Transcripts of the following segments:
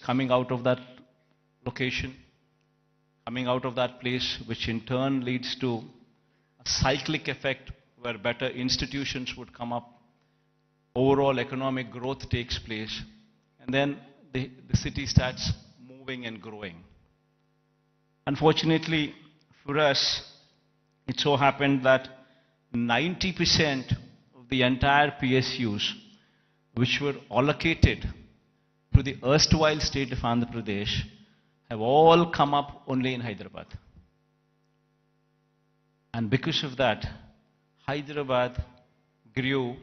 coming out of that location, coming out of that place, which in turn leads to a cyclic effect where better institutions would come up, overall economic growth takes place, and then the city starts moving and growing. Unfortunately, for us, it so happened that 90% of the entire PSUs, which were allocated to the erstwhile state of Andhra Pradesh, have all come up only in Hyderabad. And because of that, Hyderabad grew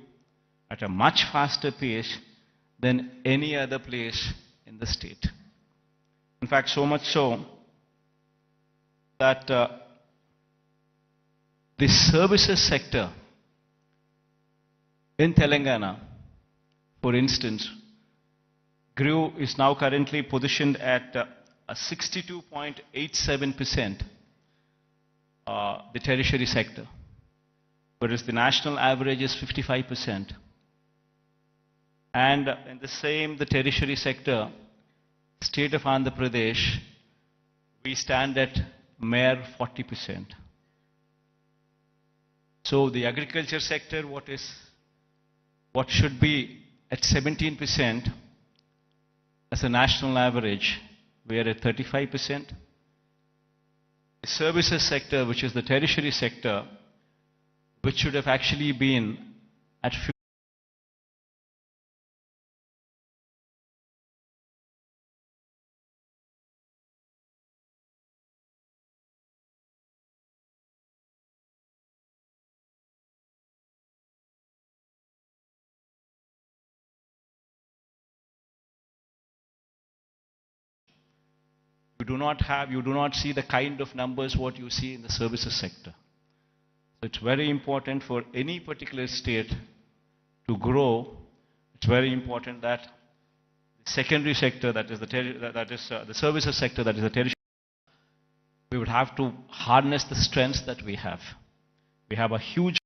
at a much faster pace than any other place in the state. In fact, so much so that the services sector in Telangana, for instance, is now currently positioned at a 62.87%, the tertiary sector, whereas the national average is 55%. And in the tertiary sector, state of Andhra Pradesh, we stand at mere 40%. So the agriculture sector, what should be at 17% as a national average, we are at 35%. The services sector, which is the tertiary sector, which should have actually been at 50%. You do not see the kind of numbers what you see in the services sector. So it's very important for any particular state to grow. It's very important that the secondary sector, that is the services sector, that is the tertiary, we would have to harness the strengths that we have. We have a huge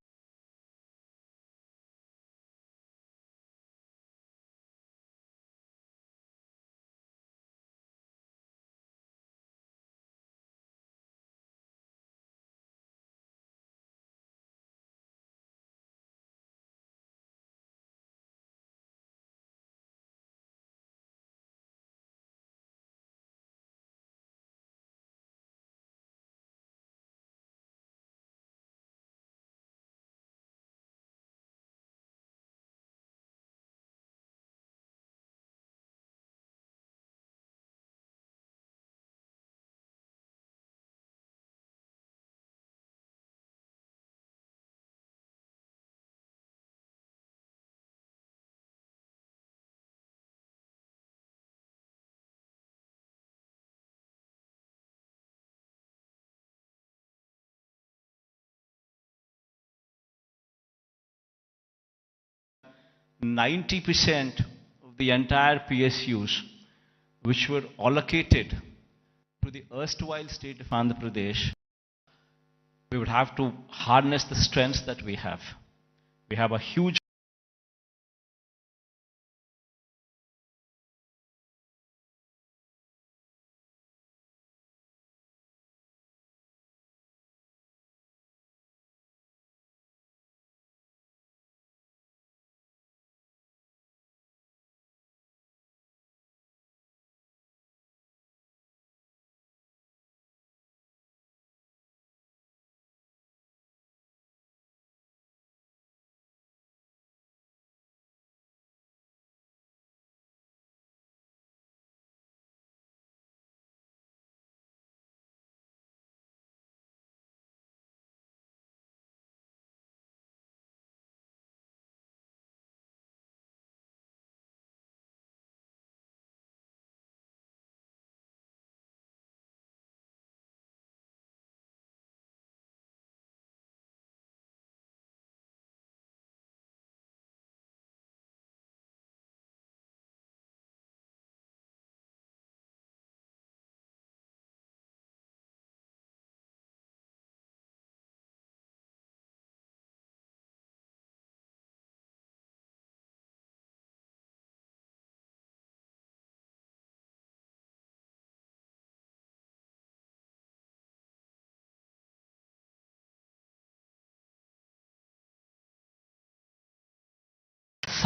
,90% of the entire PSUs, which were allocated to the erstwhile state of Andhra Pradesh, we would have to harness the strengths that we have. We have a huge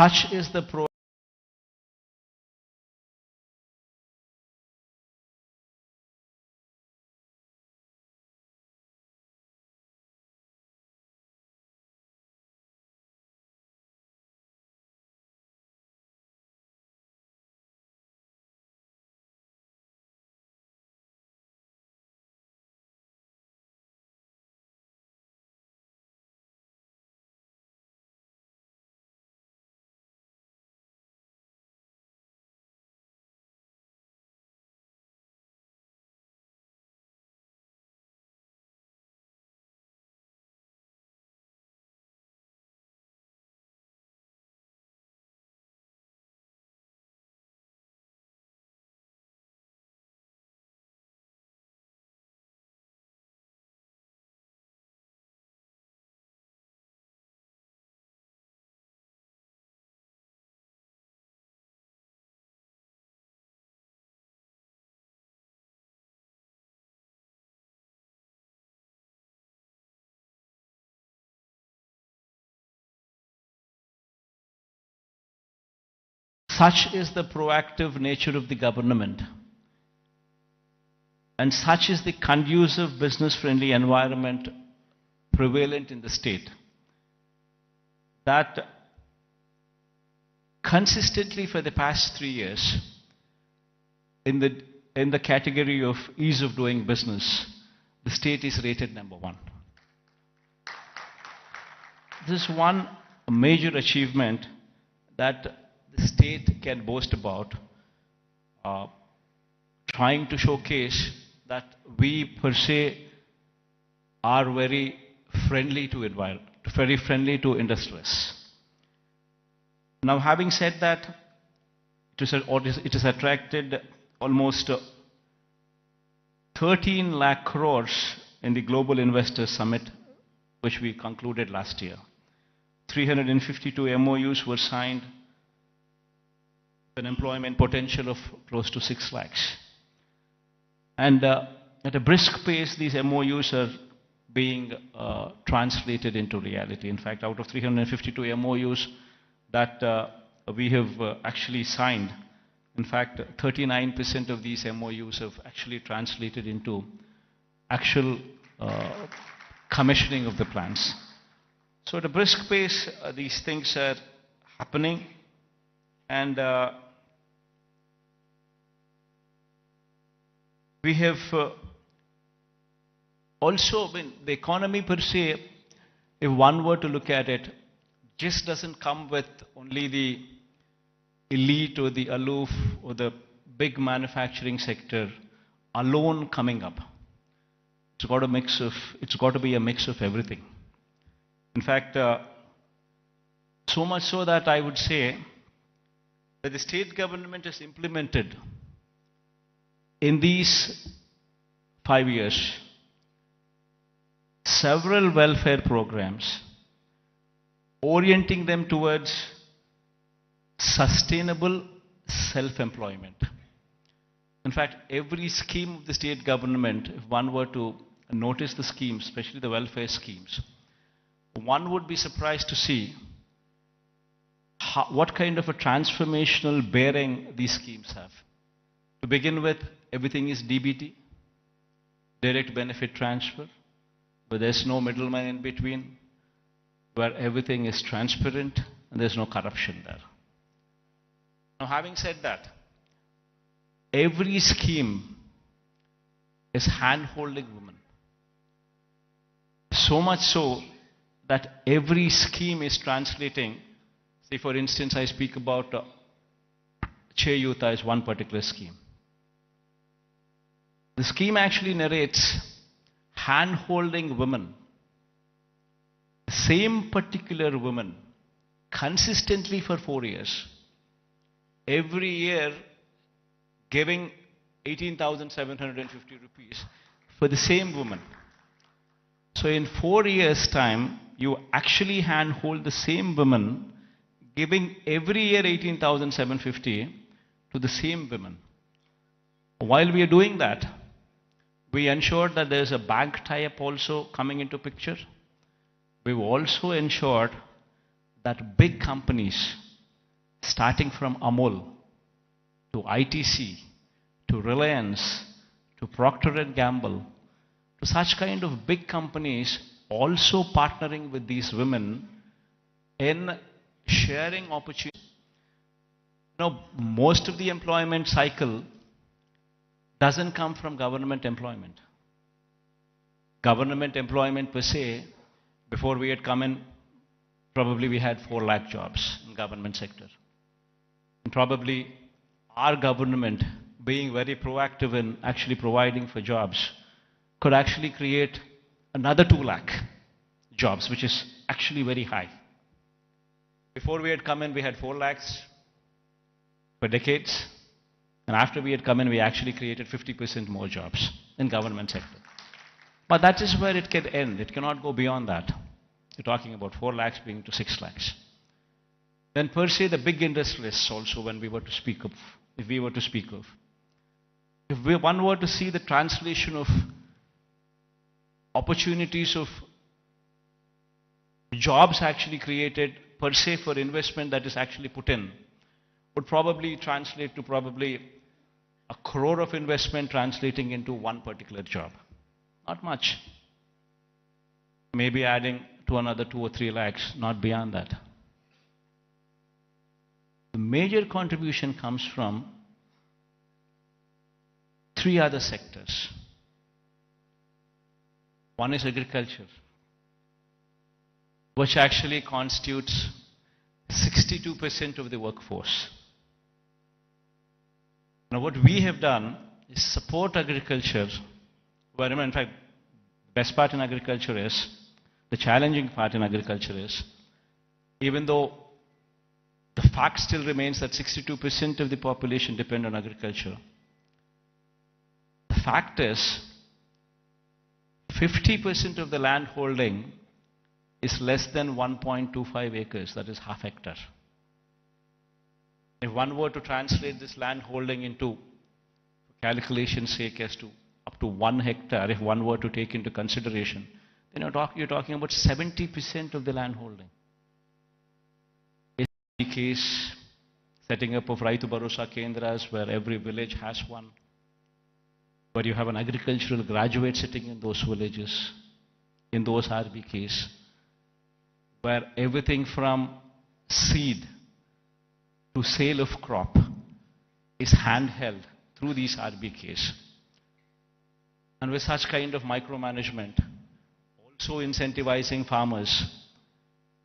Such is the Such is the proactive nature of the government, and such is the conducive business-friendly environment prevalent in the state, that consistently for the past 3 years, in the category of ease of doing business, the state is rated number 1. This is one major achievement that the state can boast about, trying to showcase that we per se are very friendly to environment, very friendly to industries. Now, having said that, it has attracted almost 13 lakh crores in the Global Investors Summit, which we concluded last year. 352 MOUs were signed, an employment potential of close to 6 lakhs. And at a brisk pace, these MOUs are being translated into reality. In fact, out of 352 MOUs that we have actually signed, in fact, 39% of these MOUs have actually translated into actual commissioning of the plants. So at a brisk pace, these things are happening. And we have also, the economy per se, if one were to look at it, just doesn't come with only the elite or the aloof or the big manufacturing sector alone coming up. It's got to be a mix of everything. In fact, so much so that I would say that the state government has implemented in these 5 years several welfare programs orienting them towards sustainable self-employment. In fact, every scheme of the state government, if one were to notice the schemes, especially the welfare schemes, one would be surprised to see what kind of a transformational bearing these schemes have. To begin with, everything is DBT, direct benefit transfer, where there's no middleman in between, where everything is transparent and there's no corruption there. Now, having said that, every scheme is hand-holding women. So much so that every scheme is translating. Say, for instance, I speak about Cheyuta as one particular scheme. The scheme actually narrates hand-holding women, same particular woman, consistently for 4 years, every year giving 18,750 rupees for the same woman. So in 4 years' time, you actually handhold the same woman, giving every year 18,750 to the same women. While we are doing that, we ensured that there is a bank tie-up also coming into picture. We've also ensured that big companies starting from Amul to ITC to Reliance to Procter and Gamble to such kind of big companies also partnering with these women in sharing opportunities. Most of the employment cycle doesn't come from government employment. Government employment per se, before we had come in, probably we had 4 lakh jobs in government sector. And probably our government, being very proactive in actually providing for jobs, could actually create another 2 lakh jobs, which is actually very high. Before we had come in, we had 4 lakhs for decades. And after we had come in, we actually created 50% more jobs in government sector. But that is where it can end. It cannot go beyond that. You're talking about 4 lakhs being to 6 lakhs. Then per se, the big industrialists also, when we were to speak of, if we were to speak of, if one were to see the translation of opportunities of jobs actually created per se for investment that is actually put in, would probably translate to probably 1 crore of investment translating into one particular job. Not much. Maybe adding to another 2 or 3 lakhs, not beyond that. The major contribution comes from 3 other sectors. One is agriculture, which actually constitutes 62% of the workforce. Now what we have done is support agriculture, where in fact the best part in agriculture is, the challenging part in agriculture is, even though the fact still remains that 62% of the population depend on agriculture, the fact is 50% of the land holding is less than 1.25 acres, that is half hectare. If one were to translate this land holding into, for calculation's sake, as to up to 1 hectare, if one were to take into consideration, then you're talking about 70% of the land holding. In the case, setting up of Raitu Bharosa Kendras, where every village has one, where you have an agricultural graduate sitting in those villages, in those RBKs, where everything from seed to sale of crop is handheld through these RBKs. And with such kind of micromanagement, also incentivizing farmers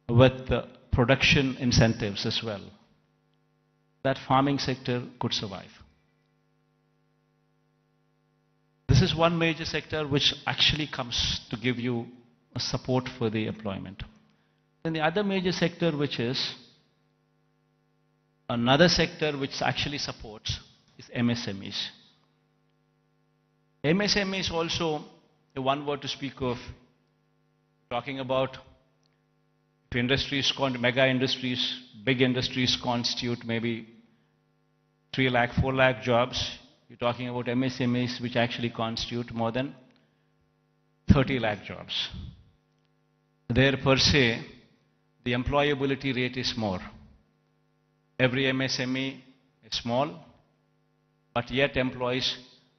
with production incentives as well, that farming sector could survive. This is one major sector which actually comes to give you a support for the employment. Then the other major sector, which is another sector which actually supports, is MSMEs. MSMEs also, if one were to speak of, talking about if industries, mega industries, big industries constitute maybe 3 lakh, 4 lakh jobs, you're talking about MSMEs which actually constitute more than 30 lakh jobs. There per se, the employability rate is more. Every MSME is small, but yet employs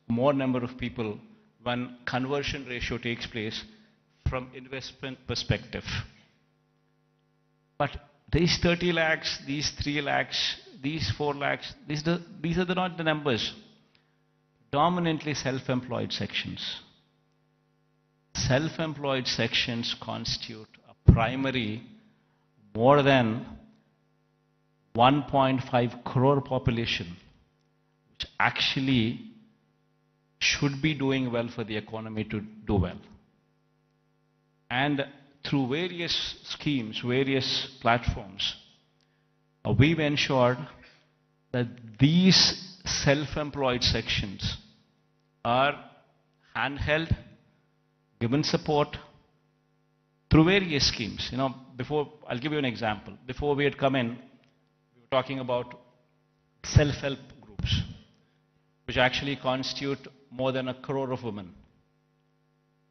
more number of people when conversion ratio takes place from investment perspective. But these 30 lakhs, these 3 lakhs, these 4 lakhs, these are not the numbers. Dominantly self-employed sections. Self-employed sections constitute a primary more than 1.5 crore population, which actually should be doing well for the economy to do well. And through various schemes, various platforms, we've ensured that these self-employed sections are handheld, given support through various schemes. Before, I'll give you an example. Before we had come in, we were talking about self-help groups, which actually constitute more than 1 crore of women.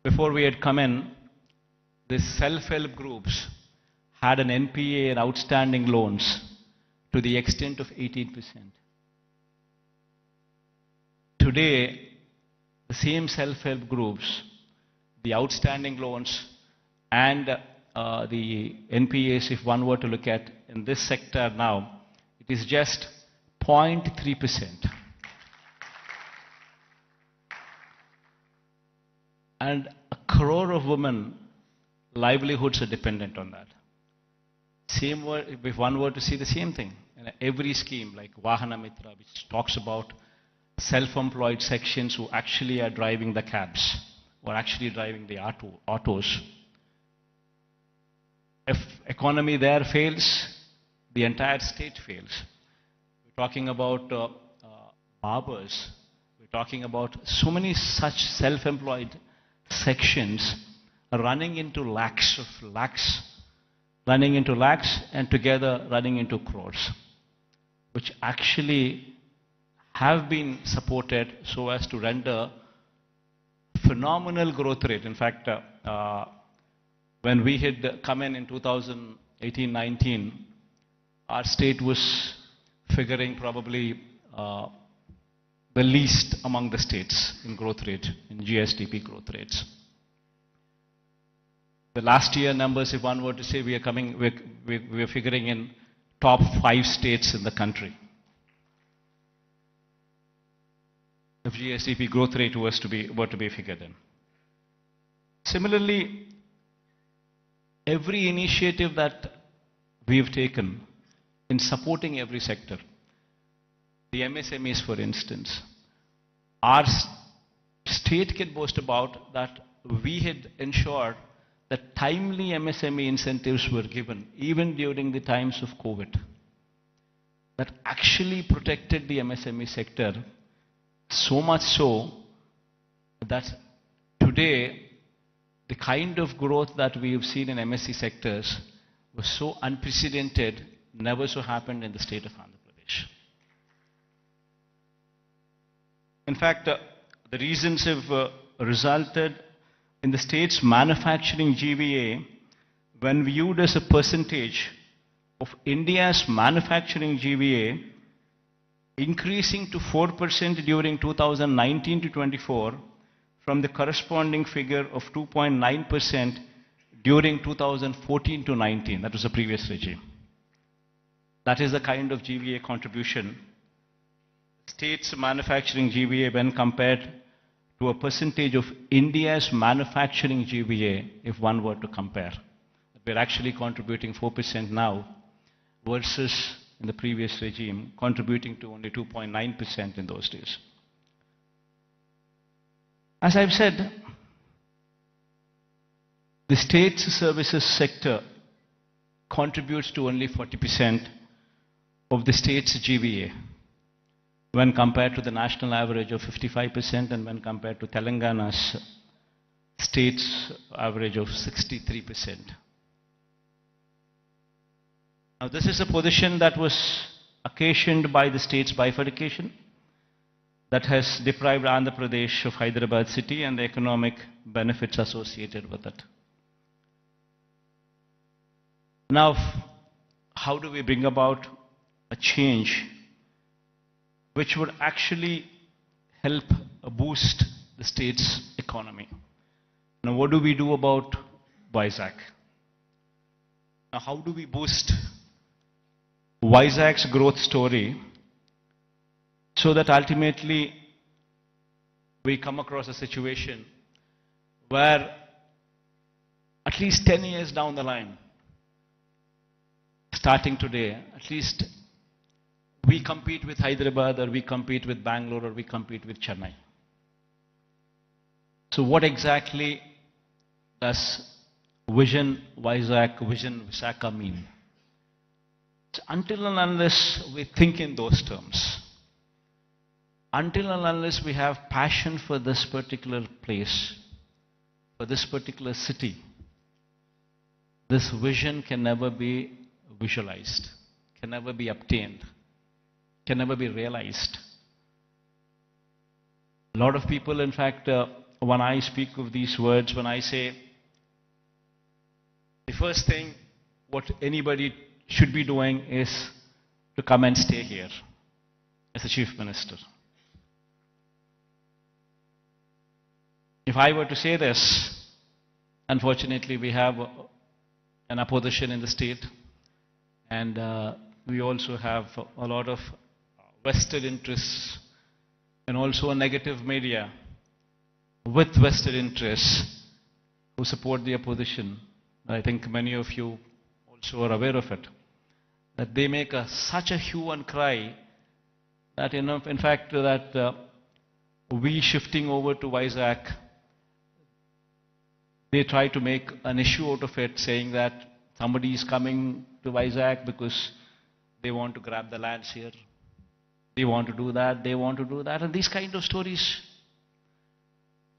Before we had come in, these self-help groups had an NPA and outstanding loans to the extent of 18%. Today, the same self-help groups, the outstanding loans and the NPAs, if one were to look at in this sector now, it is just 0.3%. And a crore of women livelihoods are dependent on that. Same word, if one were to see the same thing, in every scheme like Vahana Mitra, which talks about self-employed sections who actually are driving the cabs or actually driving the autos. If economy there fails, the entire state fails. We're talking about barbers. We're talking about so many such self-employed sections are running into lakhs, and together running into crores, which actually have been supported so as to render phenomenal growth rate. In fact, when we had come in 2018-19, our state was figuring probably the least among the states in growth rate, in GSDP growth rates. The last year numbers, if one were to say, we are figuring in top 5 states in the country. If GSDP growth rate were to be figured in. Similarly, every initiative that we've taken in supporting every sector, the MSMEs for instance, our state can boast about that we had ensured that timely MSME incentives were given even during the times of COVID. That actually protected the MSME sector, so much so that today the kind of growth that we have seen in MSE sectors was so unprecedented, never so happened in the state of Andhra Pradesh. In fact, the reasons have resulted in the state's manufacturing GVA, when viewed as a percentage of India's manufacturing GVA, increasing to 4% during 2019 to 24 from the corresponding figure of 2.9% during 2014 to 19. That was the previous regime. That is the kind of GVA contribution. State's manufacturing GVA when compared to a percentage of India's manufacturing GVA, if one were to compare. We're actually contributing 4% now versus in the previous regime, contributing to only 2.9% in those days. As I've said, the state's services sector contributes to only 40% of the state's GVA when compared to the national average of 55% and when compared to Telangana's state's average of 63%. Now this is a position that was occasioned by the state's bifurcation that has deprived Andhra Pradesh of Hyderabad city and the economic benefits associated with it. Now, how do we bring about a change which would actually help boost the state's economy? Now, what do we do about VISAKH? Now, how do we boost VISAKH's growth story so that ultimately we come across a situation where at least 10 years down the line, starting today, at least we compete with Hyderabad or we compete with Bangalore or we compete with Chennai. So what exactly does Vision VISAKH, Vision VISAKHA mean? Until and unless we think in those terms, until and unless we have passion for this particular place, for this particular city, this vision can never be visualized, can never be obtained, can never be realized. A lot of people, in fact, when I speak of these words, when I say the first thing what anybody should be doing is to come and stay here as a chief minister. If I were to say this, unfortunately we have an opposition in the state, and we also have a lot of vested interests and also a negative media with vested interests who support the opposition. I think many of you also are aware of it, that they make such a hue and cry that, in fact, that we shifting over to Vizag, they try to make an issue out of it, saying that somebody is coming to Vizag because they want to grab the lands here. They want to do that, they want to do that. And these kind of stories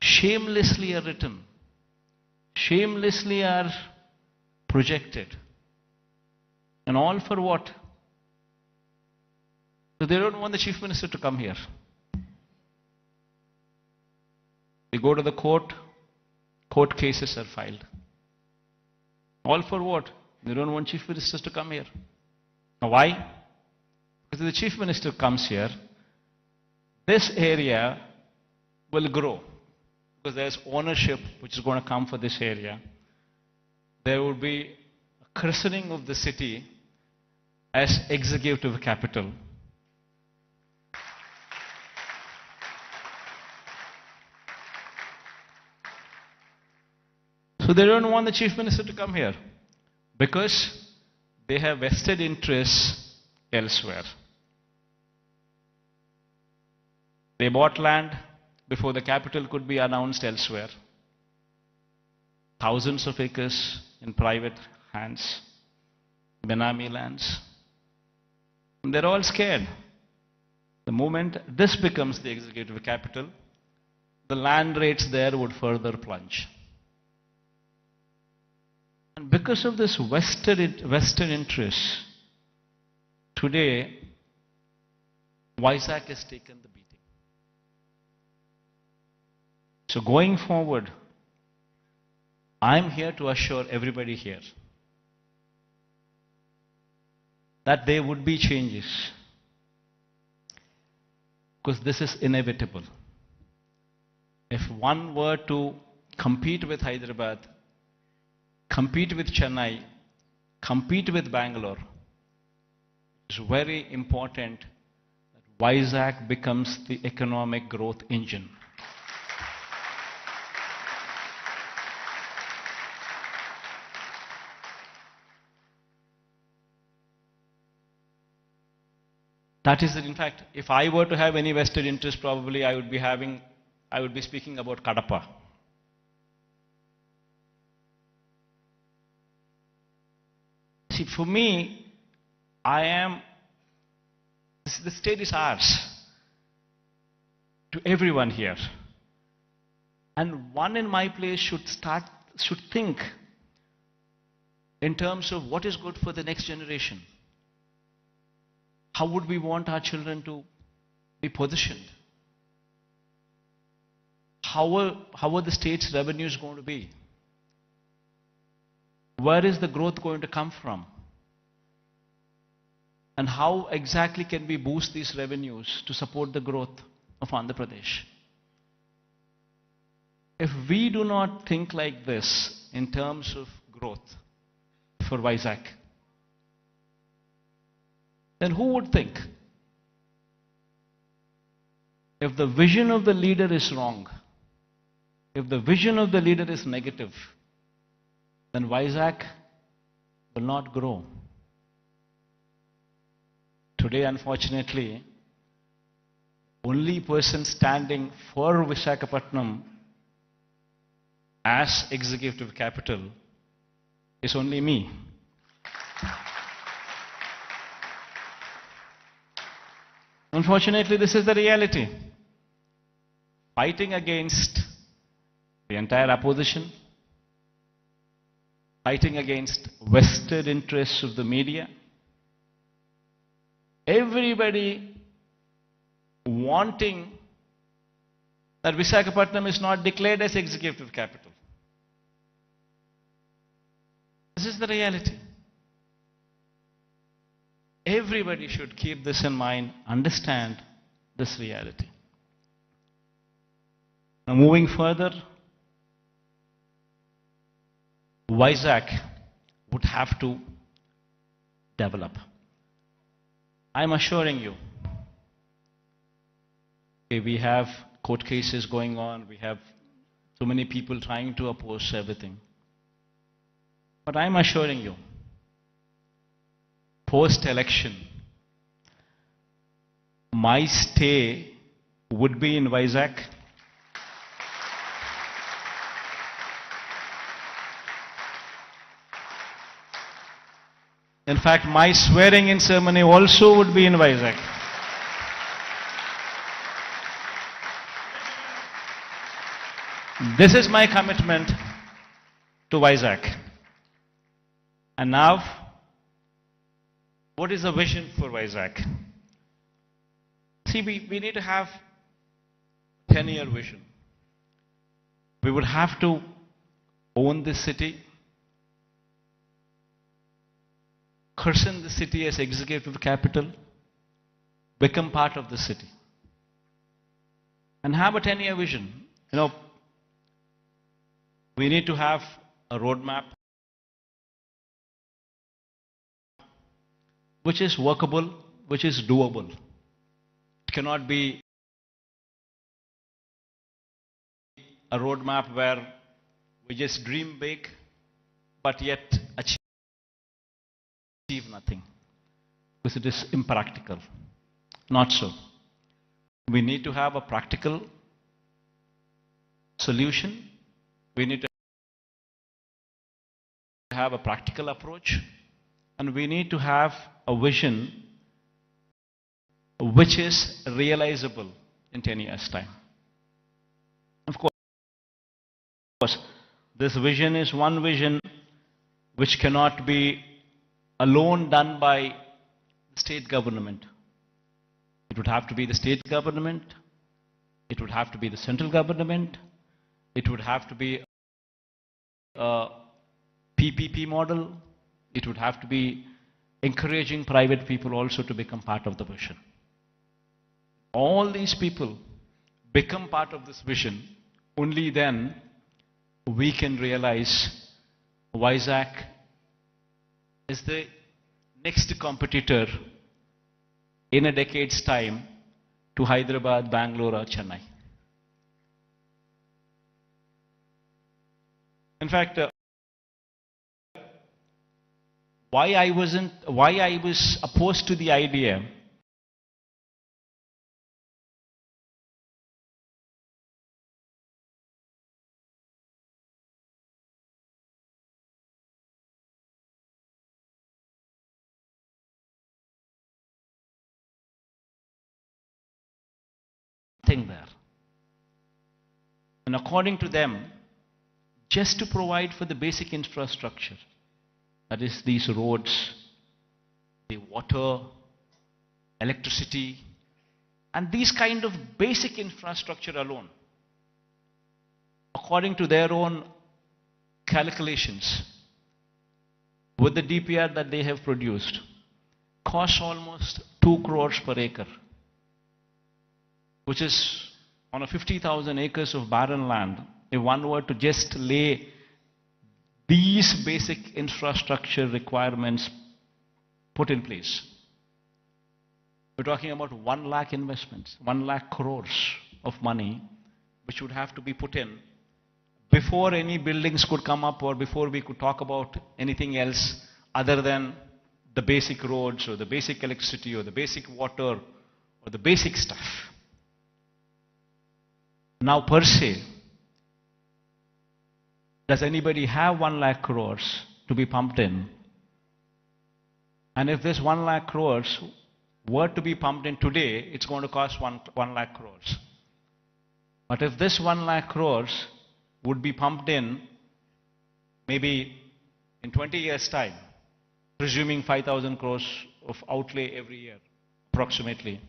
shamelessly are written, shamelessly are projected. And all for what? So they don't want the chief minister to come here. They go to the court, court cases are filed. All for what? They don't want chief ministers to come here. Now why? Because if the chief minister comes here, this area will grow. Because there's ownership which is going to come for this area. There will be a christening of the city as executive capital. So they don't want the chief minister to come here because they have vested interests elsewhere. They bought land before the capital could be announced elsewhere. Thousands of acres in private hands, Benami lands. And they're all scared. The moment this becomes the executive capital, the land rates there would further plunge. And because of this vested interest, today, Vizag has taken the beating. So going forward, I'm here to assure everybody here that there would be changes, because this is inevitable. If one were to compete with Hyderabad, compete with Chennai, compete with Bangalore, it's very important that Vizag becomes the economic growth engine. That is, in fact, if I were to have any vested interest, probably I would be speaking about Kadapa. See, for me, the state is ours, to everyone here. And one in my place should think in terms of what is good for the next generation. How would we want our children to be positioned? How are the state's revenues going to be? Where is the growth going to come from? And how exactly can we boost these revenues to support the growth of Andhra Pradesh? If we do not think like this in terms of growth for Vizag, then who would think? If the vision of the leader is wrong, if the vision of the leader is negative, then Vizag will not grow. Today, unfortunately, only person standing for Visakhapatnam as executive capital is only me. Unfortunately, this is the reality. Fighting against the entire opposition, fighting against vested interests of the media, everybody wanting that Visakhapatnam is not declared as executive capital. This is the reality. everybody should keep this in mind, understand this reality. Now moving further, VISAKH would have to develop. I'm assuring you, okay, we have court cases going on, we have so many people trying to oppose everything. But I'm assuring you, post-election, my stay would be in VISAKH. In fact, my swearing-in ceremony also would be in VISAKH. This is my commitment to VISAKH. And now, what is the vision for VISAKH? See, we need to have a 10-year vision. We would have to own this city, christen the city as executive capital, become part of the city, and have a 10-year vision. You know, we need to have a roadmap which is workable, which is doable. It cannot be a roadmap where we just dream big, but yet achieve nothing, because it is impractical. Not so. We need to have a practical solution. We need to have a practical approach, and we need to have a vision which is realizable in 10 years' time. Of course, this vision is one vision which cannot be alone done by the state government. It would have to be the state government, it would have to be the central government, it would have to be a PPP model, it would have to be encouraging private people also to become part of the vision. All these people become part of this vision, only then we can realize VISAKH is the next competitor in a decade's time to Hyderabad, Bangalore or Chennai. In fact, why I was opposed to the idea there. And according to them, just to provide for the basic infrastructure, that is these roads, the water, electricity, and these kind of basic infrastructure alone, according to their own calculations, with the DPR that they have produced, costs almost 2 crores per acre, which is on a 50,000 acres of barren land. If one were to just lay these basic infrastructure requirements put in place, we're talking about 1 lakh investments, 1 lakh crores of money, which would have to be put in before any buildings could come up, or before we could talk about anything else other than the basic roads or the basic electricity or the basic water or the basic stuff. Now per se, does anybody have 1 lakh crores to be pumped in? And if this 1 lakh crores were to be pumped in today, it's going to cost 1 lakh crores. But if this 1 lakh crores would be pumped in maybe in 20 years' time, presuming 5,000 crores of outlay every year, approximately,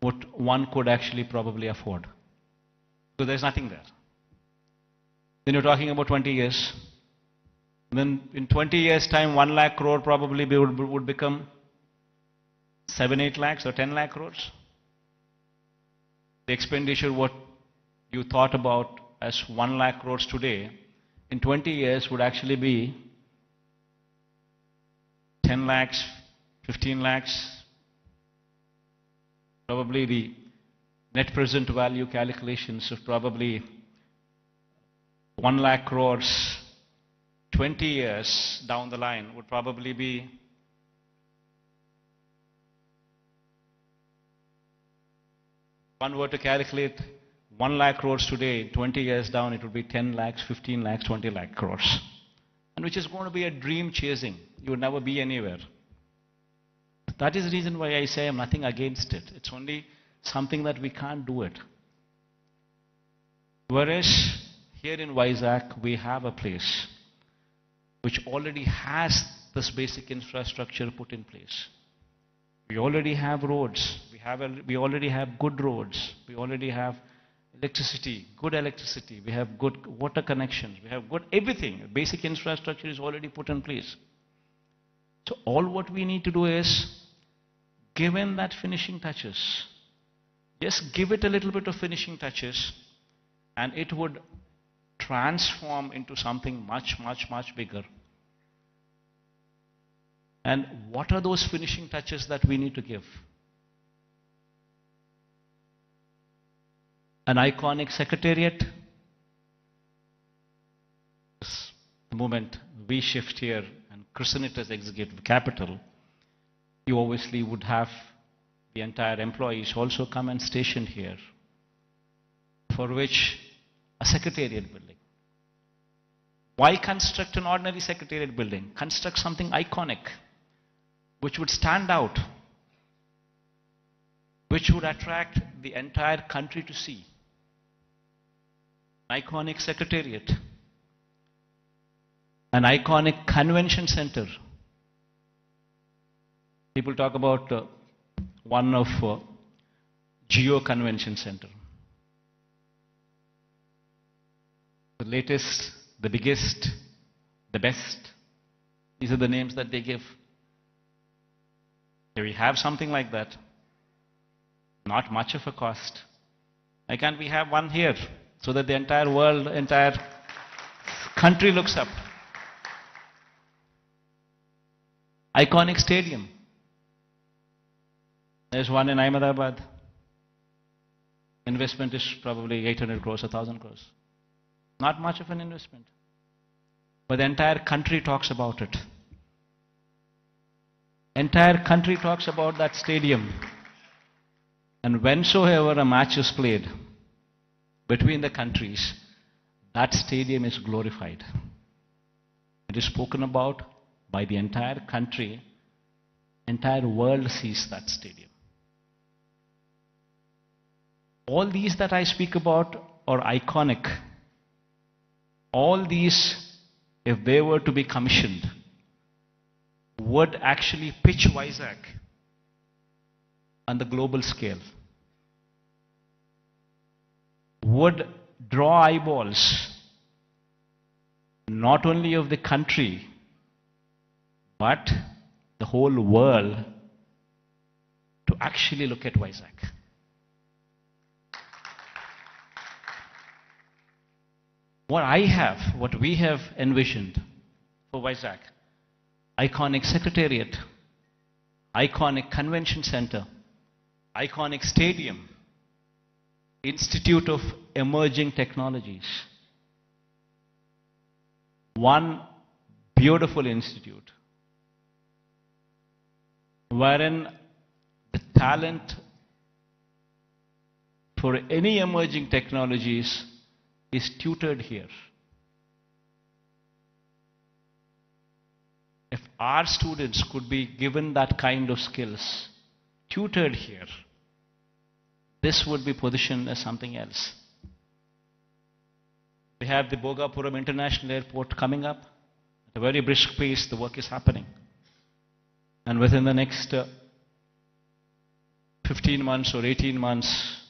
what one could actually probably afford. So there's nothing there. Then you're talking about 20 years. Then in 20 years' time, 1 lakh crore probably would become 7, 8 lakhs or 10 lakh crores? The expenditure what you thought about as 1 lakh crores today, in 20 years would actually be 10 lakhs, 15 lakhs. Probably the net present value calculations of probably 1 lakh crores 20 years down the line would probably be one were to calculate 1 lakh crores today, 20 years down, it would be 10 lakhs, 15 lakhs, 20 lakh crores. And which is going to be a dream chasing. You would never be anywhere. That is the reason why I say I'm nothing against it. It's only something that we can't do it. Whereas here in Vizag, we have a place which already has this basic infrastructure put in place. We already have roads. We already have good roads. We already have electricity, good electricity. We have good water connections. We have good everything. Basic infrastructure is already put in place. So all what we need to do is, given that finishing touches, just give it a little bit of finishing touches, and it would transform into something much, much, much bigger. And what are those finishing touches that we need to give? An iconic secretariat. The moment we shift here and christen it as executive capital, you obviously would have the entire employees also come and station here, for which a secretariat building. Why construct an ordinary secretariat building? Construct something iconic, which would stand out, which would attract the entire country to see. Iconic secretariat, an iconic convention center. People talk about one of Geo Convention Center. The latest, the biggest, the best. These are the names that they give. Here we have something like that. Not much of a cost. Why can't we have one here so that the entire world, entire country looks up? Iconic stadium. There's one in Ahmedabad. Investment is probably 800 crores, 1,000 crores. Not much of an investment. But the entire country talks about it. Entire country talks about that stadium. And whensoever a match is played between the countries, that stadium is glorified. It is spoken about by the entire country. Entire world sees that stadium. All these that I speak about are iconic. All these, if they were to be commissioned, would actually pitch Vizag on the global scale, would draw eyeballs not only of the country but the whole world to actually look at Vizag. What we have envisioned for Vizag, iconic secretariat, iconic convention center, iconic stadium, Institute of Emerging Technologies. One beautiful institute wherein the talent for any emerging technologies is tutored here. If our students could be given that kind of skills, tutored here, this would be positioned as something else. We have the Bhogapuram International Airport coming up. At a very brisk pace, the work is happening. And within the next 15 months or 18 months,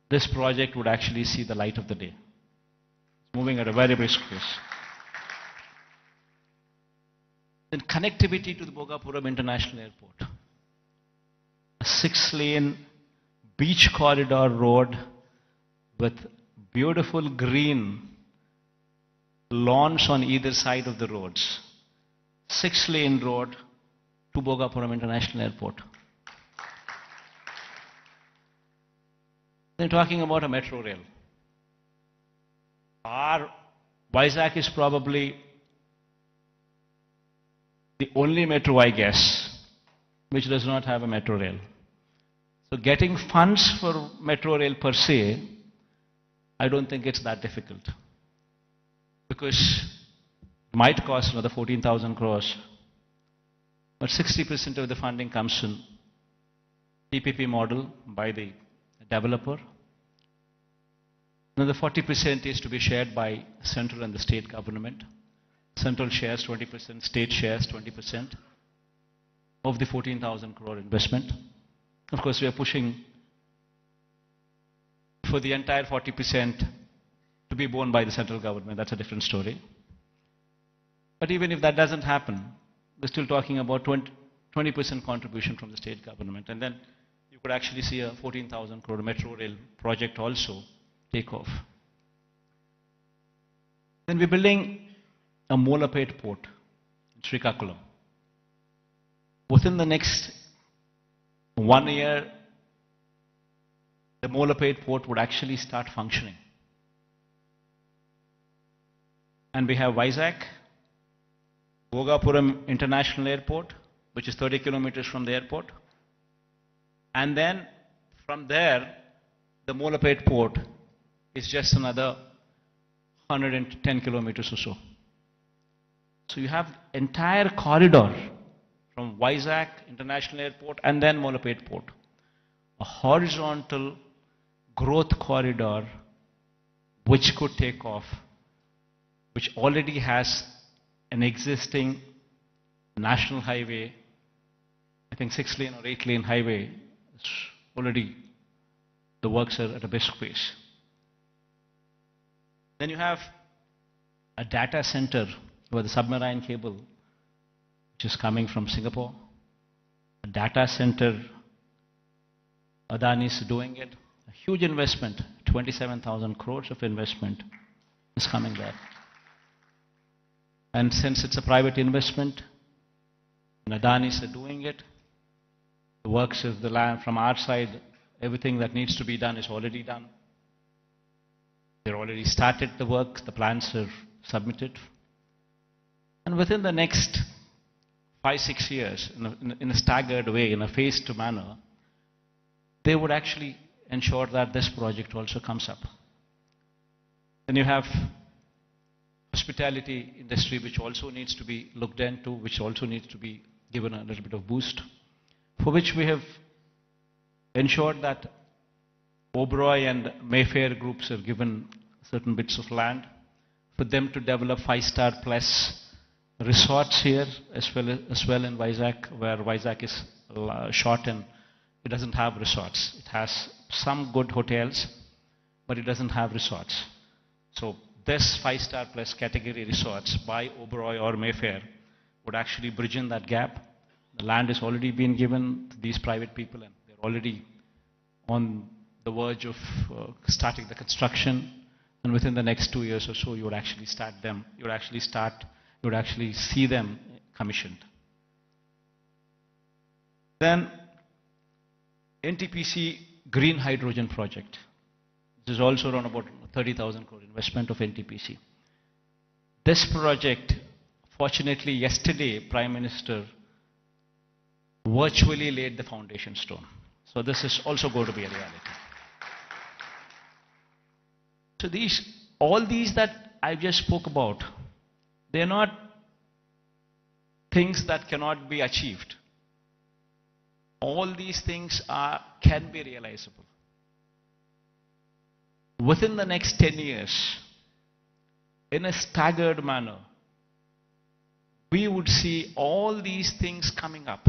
this project would actually see the light of the day. It's moving at a very brisk pace. Then connectivity to the Bhogapuram International Airport. a 6-lane beach corridor road with beautiful green lawns on either side of the roads. 6-lane road to Bhogapuram International Airport. They're talking about a metro rail. Our VISAKH is probably the only metro, I guess, which does not have a metro rail. So getting funds for metro rail per se, I don't think it's that difficult. Because it might cost another 14,000 crores, but 60% of the funding comes in PPP model by the developer. Another 40% is to be shared by central and the state government. Central shares 20%, state shares 20% of the 14,000 crore investment. Of course, we are pushing for the entire 40% to be borne by the central government. That's a different story. But even if that doesn't happen, we're still talking about 20% contribution from the state government. And then you could actually see a 14,000 crore metro rail project also take off. Then we're building a Molapet port in Srikakulam. Within the next 1 year, the Molapet port would actually start functioning. And we have VISAKH, Bhogapuram International Airport, which is 30 kilometers from the airport. And then from there, the Molapet port is just another 110 kilometers or so. So you have entire corridor from VISAKH International Airport and then Molapet port. A horizontal growth corridor which could take off, which already has an existing national highway, I think 6-lane or 8-lane highway. It's already, the works are at a brisk pace. Then you have a data center with a submarine cable which is coming from Singapore. A data center, Adani is doing it. A huge investment, 27,000 crores of investment is coming there. And since it's a private investment, and Adani is doing it, the works of the land from our side, everything that needs to be done is already done. They've already started the work, the plans are submitted. And within the next 5-6 years, in a staggered way, in a phased manner, they would actually ensure that this project also comes up. Then you have hospitality industry, which also needs to be looked into, which also needs to be given a little bit of boost, for which we have ensured that Oberoi and Mayfair groups have given certain bits of land for them to develop 5-star plus resorts here, as well in VISAKH, where VISAKH is short and it doesn't have resorts. It has some good hotels, but it doesn't have resorts. So this 5-star plus category resorts by Oberoi or Mayfair would actually bridge in that gap. The land has already been given to these private people and they're already on the verge of starting the construction. And within the next 2 years or so, you would actually start them. You would actually see them commissioned. Then NTPC Green Hydrogen Project. This is also around about 30,000 crore investment of NTPC. This project, fortunately, yesterday, Prime Minister virtually laid the foundation stone. So this is also going to be a reality. So all these that I just spoke about, they're not things that cannot be achieved. All these things can be realizable. Within the next 10 years, in a staggered manner, we would see all these things coming up.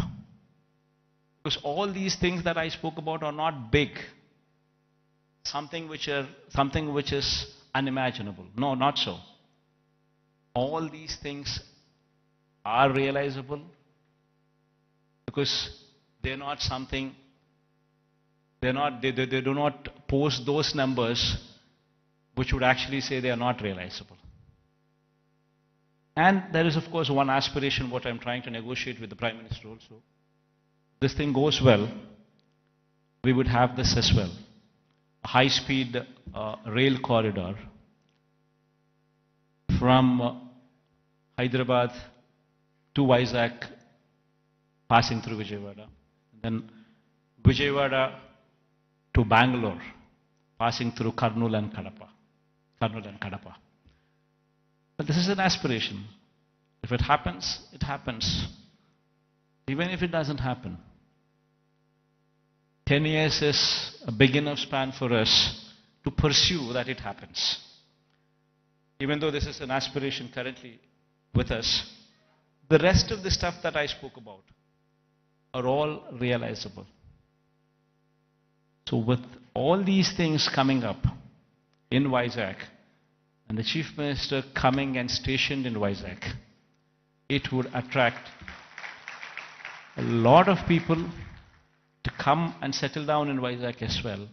Because all these things that I spoke about are not big. Something which is unimaginable. No, not so. All these things are realizable because they're not something They do not post those numbers which would actually say they are not realizable. And there is, of course, one aspiration what I'm trying to negotiate with the Prime Minister also. This thing goes well, we would have this as well. A high-speed rail corridor from Hyderabad to Vizag, passing through Vijayawada. Then Vijayawada to Bangalore, passing through Kurnool and Kadapa. But this is an aspiration. If it happens, it happens. Even if it doesn't happen, 10 years is a big enough span for us to pursue that it happens. Even though this is an aspiration currently with us, the rest of the stuff that I spoke about are all realizable. So with all these things coming up in Vizag, and the Chief Minister coming and stationed in Vizag, it would attract a lot of people to come and settle down in Vizag as well.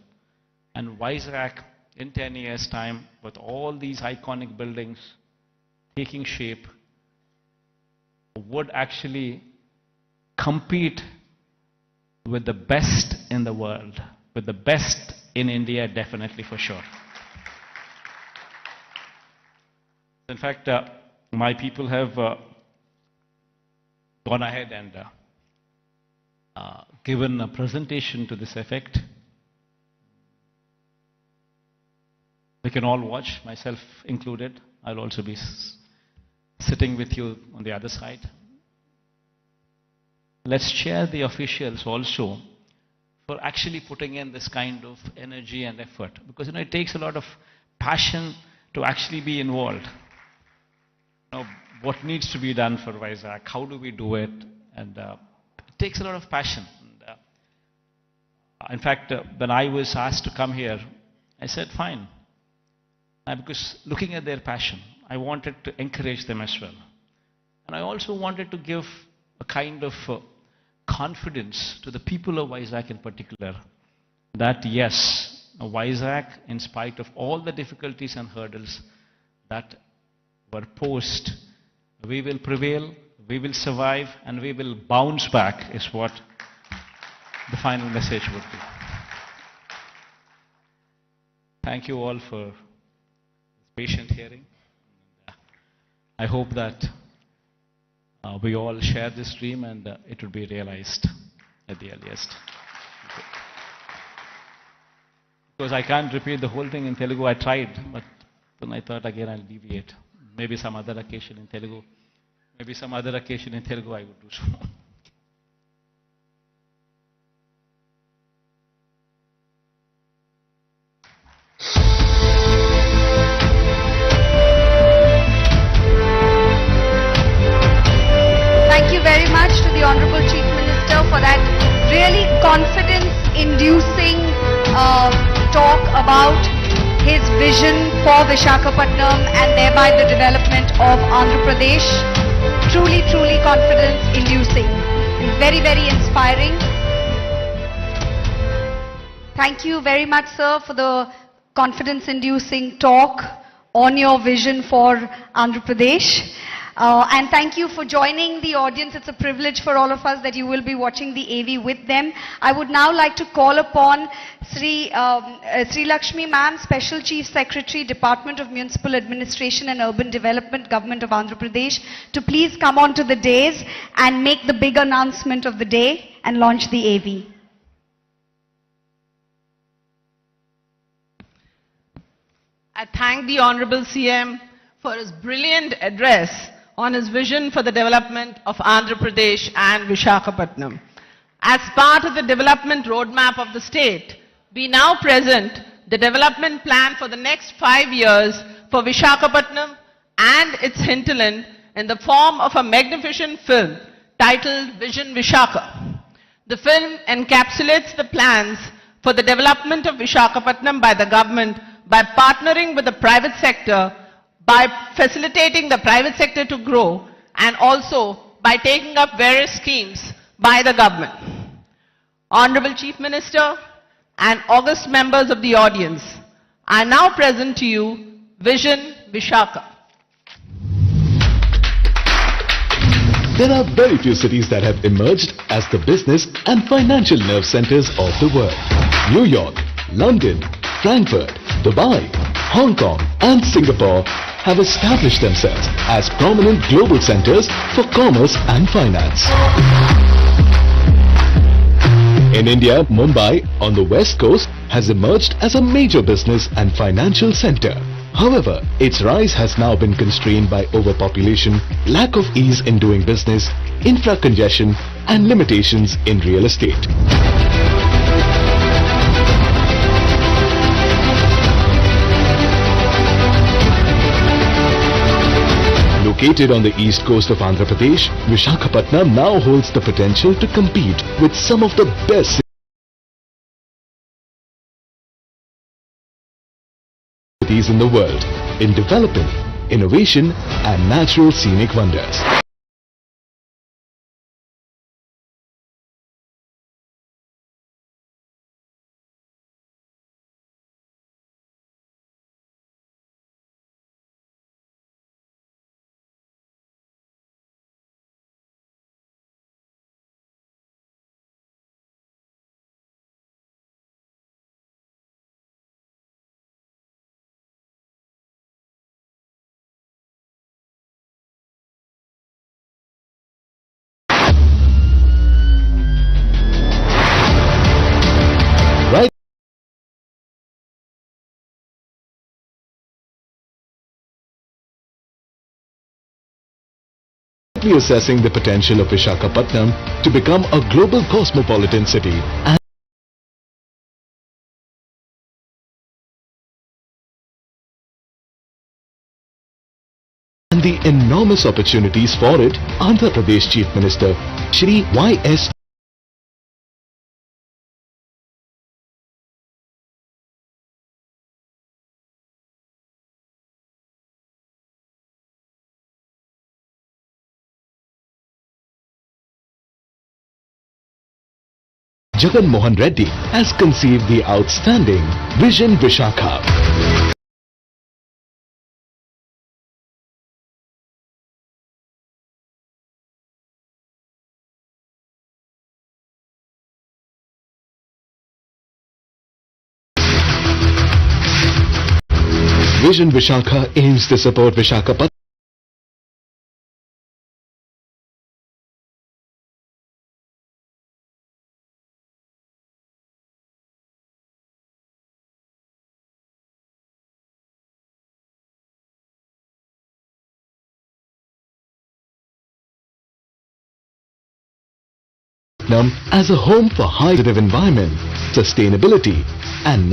And Vizag, in 10 years' time, with all these iconic buildings taking shape, would actually compete with the best in the world, with the best in India, definitely for sure. In fact, my people have gone ahead and given a presentation to this effect. We can all watch, myself included. I'll also be sitting with you on the other side. Let's share the officials also for actually putting in this kind of energy and effort. Because it takes a lot of passion to actually be involved. What needs to be done for Vizag? How do we do it? And it takes a lot of passion. In fact, when I was asked to come here, I said, fine. Because looking at their passion, I wanted to encourage them as well. And I also wanted to give a kind of confidence to the people of Vizag in particular, that yes, Vizag, in spite of all the difficulties and hurdles that were posed, we will prevail, we will survive, and we will bounce back, is what the final message would be. Thank you all for patient hearing. I hope that we all share this dream and it will be realized at the earliest. Because I can't repeat the whole thing in Telugu. I tried, but then I thought again I'll deviate. Maybe some other occasion in Telugu. Maybe some other occasion in Telugu I would do so. Thank you very much to the Honorable Chief Minister for that really confidence-inducing talk about his vision for Visakhapatnam and thereby the development of Andhra Pradesh. Truly, truly confidence-inducing. Very, very inspiring. Thank you very much, sir, for the confidence-inducing talk on your vision for Andhra Pradesh. And thank you for joining the audience. It's a privilege for all of us that you will be watching the AV with them. I would now like to call upon Sri Lakshmi ma'am, Special Chief Secretary, Department of Municipal Administration and Urban Development, Government of Andhra Pradesh, to please come on to the dais and make the big announcement of the day and launch the AV. I thank the Honorable CM for his brilliant address on his vision for the development of Andhra Pradesh and Visakhapatnam. As part of the development roadmap of the state, we now present the development plan for the next 5 years for Visakhapatnam and its hinterland in the form of a magnificent film titled Vision Visakha. The film encapsulates the plans for the development of Visakhapatnam by the government by partnering with the private sector, by facilitating the private sector to grow, and also by taking up various schemes by the government. Honorable Chief Minister, and august members of the audience, I now present to you Vision Vishakha. There are very few cities that have emerged as the business and financial nerve centers of the world. New York, London, Frankfurt, Dubai, Hong Kong and Singapore have established themselves as prominent global centers for commerce and finance. In India, Mumbai on the west coast has emerged as a major business and financial center. However, its rise has now been constrained by overpopulation, lack of ease in doing business, infra-congestion and limitations in real estate. Located on the east coast of Andhra Pradesh, Visakhapatnam now holds the potential to compete with some of the best cities in the world in developing, innovation and natural scenic wonders. Assessing the potential of Visakhapatnam to become a global cosmopolitan city and the enormous opportunities for it, Andhra Pradesh Chief Minister Shri Y.S. Jagan Reddy has conceived the outstanding Vision Vishakha. Vision Vishakha aims to support Visakhapatnam as a home for high positive environment, sustainability and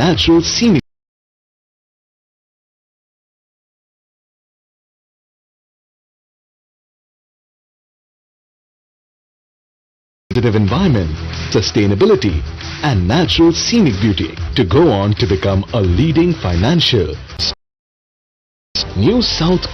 natural scenic beauty to go on to become a leading financial New South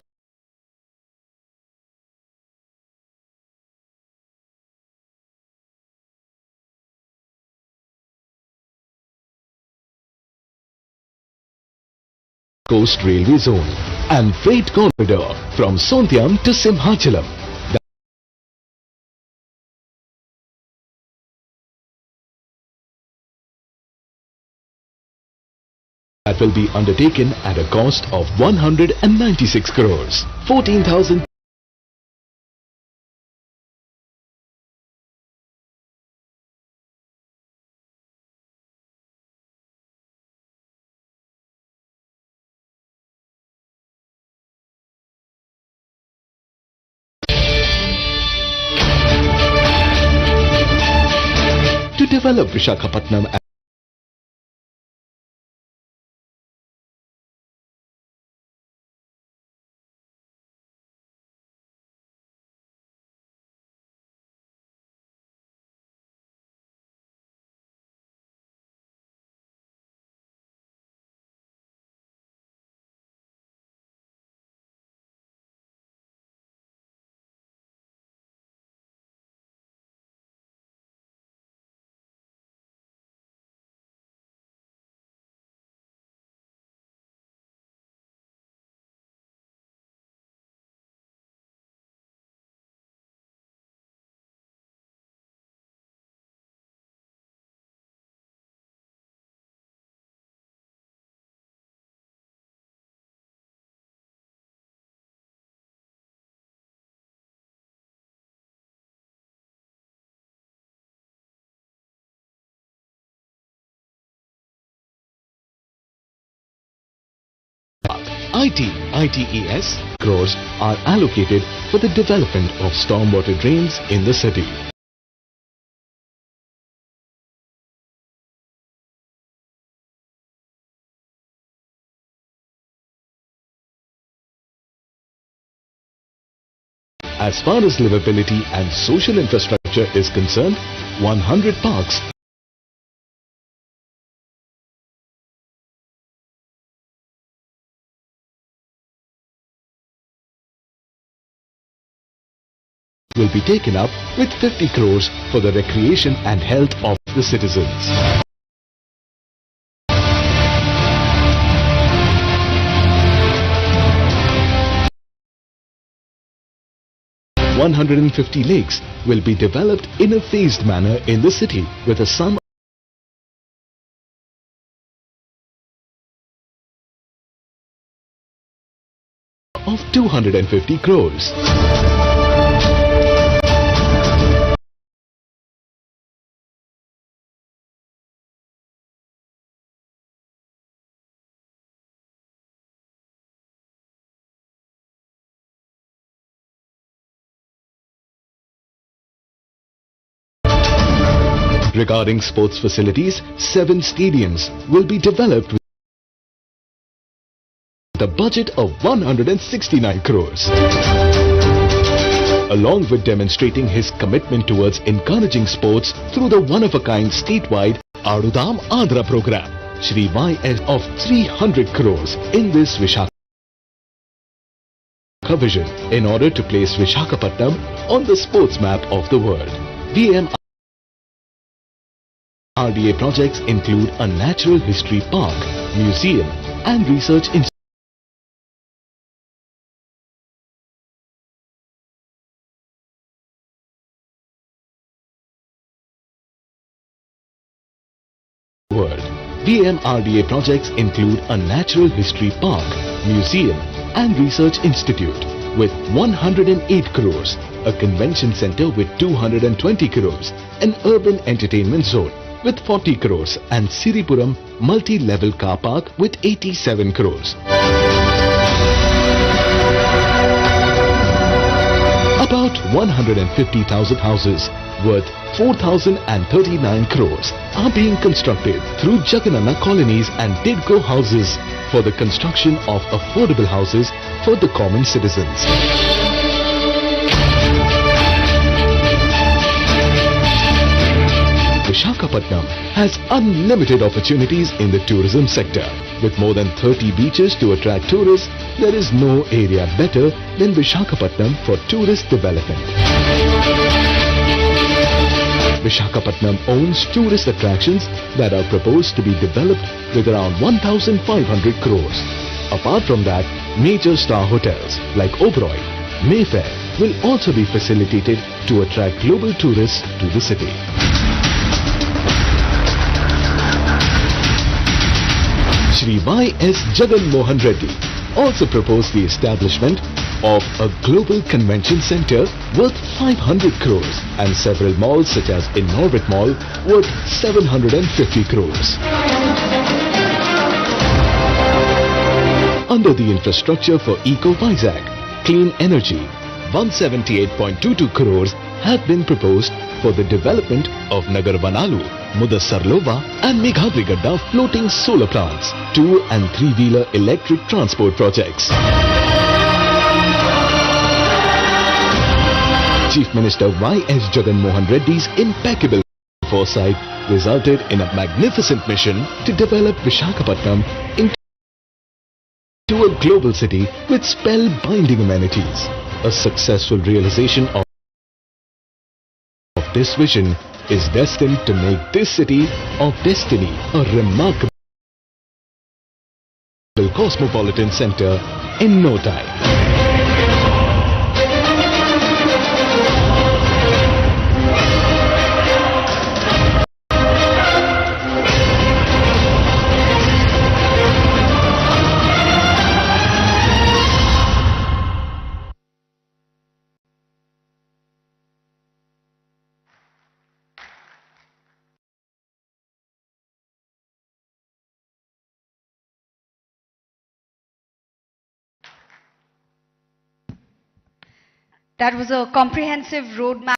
Coast Railway Zone and freight corridor from Sondhyam to Simhachalam. That will be undertaken at a cost of 196 crores, 14,000to develop Visakhapatnam ITES crores are allocated for the development of stormwater drains in the city. As far as livability and social infrastructure is concerned, 100 parks will be taken up with 50 crores for the recreation and health of the citizens. $150 lakes will be developed in a phased manner in the city with a sum of 250 crores. Regarding sports facilities, 7 stadiums will be developed with a budget of 169 crores. Along with demonstrating his commitment towards encouraging sports through the one-of-a-kind statewide Adudam Andhra program, Shri Y.S. of 300 crores in this Visakha vision in order to place Visakhapatnam on the sports map of the world. RDA projects include a natural history park, museum and research institute. VMRDA projects include a natural history park, museum and research institute with 108 crores, a convention center with 220 crores, an urban entertainment zone with 40 crores and Siripuram multi-level car park with 87 crores. About 150,000 houses worth 4,039 crores are being constructed through Jagan colonies and Tidco houses for the construction of affordable houses for the common citizens. Visakhapatnam has unlimited opportunities in the tourism sector. With more than 30 beaches to attract tourists, there is no area better than Visakhapatnam for tourist development. Visakhapatnam owns tourist attractions that are proposed to be developed with around 1,500 crores. Apart from that, major star hotels like Oberoi, Mayfair will also be facilitated to attract global tourists to the city. Shri Y.S. Jagan Mohan Reddy also proposed the establishment of a global convention center worth 500 crores and several malls such as Inorbit Mall worth 750 crores. Under the infrastructure for Eco VISAKHA, clean energy, 178.22 crores have been proposed for the development of Nagar Vanalu, Mudassarlova and Meghadrigadda floating solar plants, 2- and 3-wheeler electric transport projects. Chief Minister Y.S. Jagan Mohan Reddy's impeccable foresight resulted in a magnificent mission to develop Visakhapatnam into a global city with spellbinding amenities. A successful realization of this vision is destined to make this city of destiny a remarkable cosmopolitan center in no time. That was a comprehensive roadmap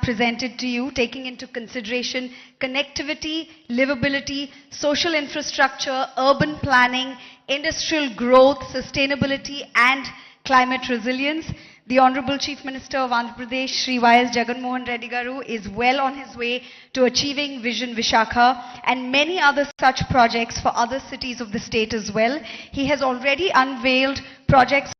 presented to you, taking into consideration connectivity, livability, social infrastructure, urban planning, industrial growth, sustainability and climate resilience. The Honorable Chief Minister of Andhra Pradesh, Shri Y.S. Jagan Reddy Garu, is well on his way to achieving Vision Visakha and many other such projects for other cities of the state as well. He has already unveiled projects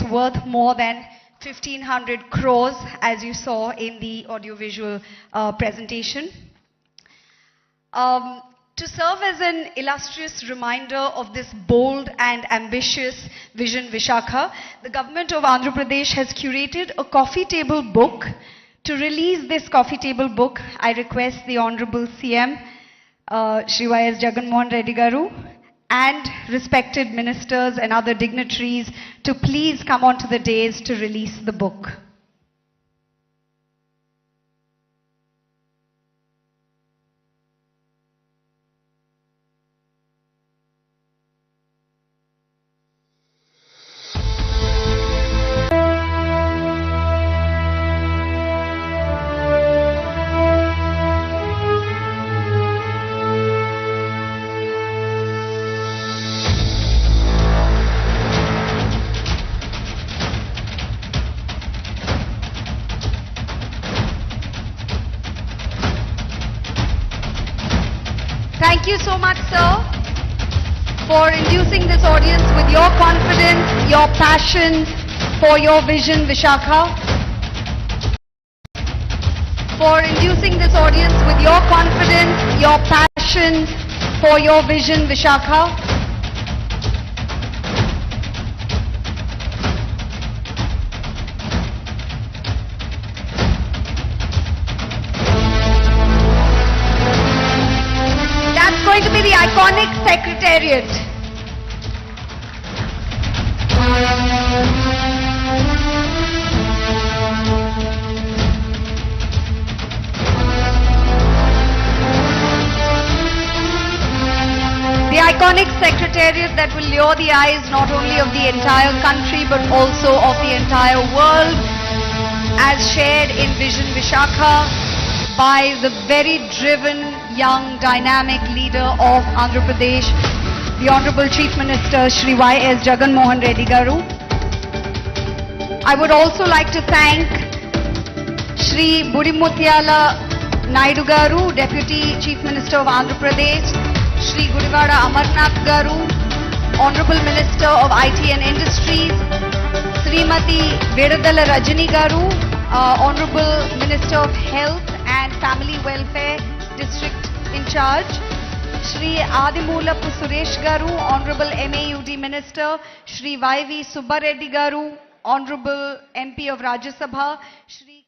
worth more than 1,500 crores, as you saw in the audiovisual presentation. To serve as an illustrious reminder of this bold and ambitious Vision Visakha, the government of Andhra Pradesh has curated a coffee table book. To release this coffee table book, I request the Honorable CM, Shri Y.S. Jagan Reddy Garu, and respected ministers and other dignitaries to please come onto the dais to release the book. Thank you so much, sir, for inducing this audience with your confidence, your passion for your Vision Visakha. For inducing this audience with your confidence, your passion for your Vision Visakha. Going to be the iconic Secretariat. The iconic Secretariat that will lure the eyes not only of the entire country but also of the entire world, as shared in Vision Visakha by the very driven, young, dynamic leader of Andhra Pradesh, the Honorable Chief Minister Shri Y.S. Jagan Reddy Garu. I would also like to thank Shri Budimuttiala Naidu Garu, Deputy Chief Minister of Andhra Pradesh, Shri Gudivada Amarnath Garu, Honorable Minister of IT and Industries, Srimati Vedadala Rajani Garu, Honorable Minister of Health and Family Welfare District in charge, Shri Adimulapu Suresh Garu, Honorable MAUD Minister, Shri Y.V. Subbareddy Garu, Honorable MP of Rajya Sabha, Shri